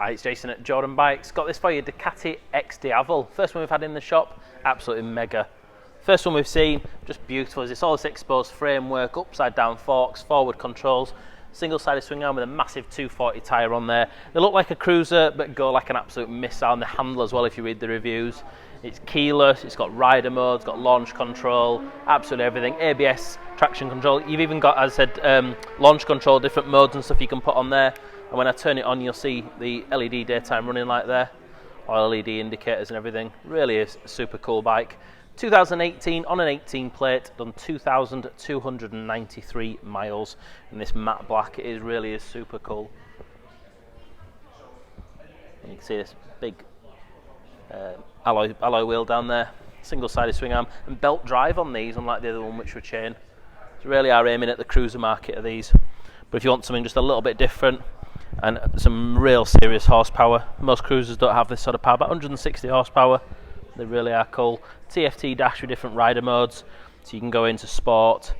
Hi, it's Jason at Jordanbikes. Got this for you, Ducati XDiavel. First one we've had in the shop, absolutely mega. First one we've seen, just beautiful. It's all this exposed framework, upside down forks, forward controls, single-sided swing arm with a massive 240 tyre on there. They look like a cruiser, but go like an absolute missile, and they handle as well if you read the reviews. It's keyless, it's got rider mode, it's got launch control, absolutely everything. ABS, traction control. You've even got, as I said, launch control, different modes and stuff you can put on there. And when I turn it on, you'll see the LED daytime running light there, or LED indicators and everything. Really is a super cool bike. 2018 on an 18 plate, done 2,293 miles in this matte black. It really is super cool. And you can see this big alloy wheel down there, single-sided swing arm, and belt drive on these, unlike the other one which were chain. So really are aiming at the cruiser market of these. But if you want something just a little bit different and some real serious horsepower, most cruisers don't have this sort of power, about 160 horsepower. They really are cool. TFT dash with different rider modes, so you can go into sport,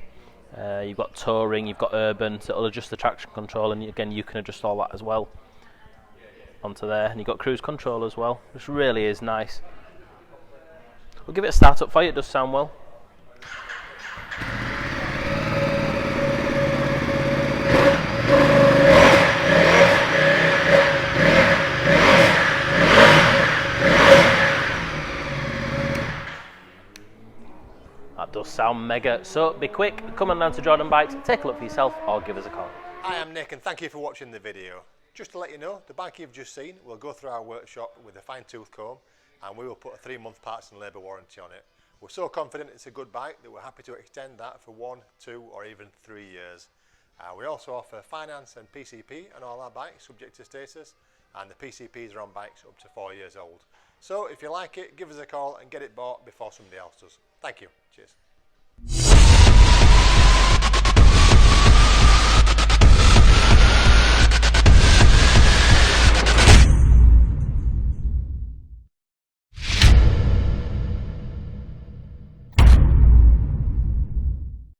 you've got touring, you've got urban, so it'll adjust the traction control, and again you can adjust all that as well onto there. And you've got cruise control as well, which really is nice. We'll give it a start up for you, it does sound well. That does sound mega, so be quick, come on down to Jordanbikes, take a look for yourself or give us a call. Hi, I'm Nick and thank you for watching the video. Just to let you know, the bike you've just seen will go through our workshop with a fine-tooth comb, and we will put a 3-month parts and labour warranty on it. We're so confident it's a good bike that we're happy to extend that for 1, 2 or even 3 years. We also offer finance and PCP on all our bikes subject to status, and the PCPs are on bikes up to 4 years old. So if you like it, give us a call and get it bought before somebody else does. Thank you. Cheers.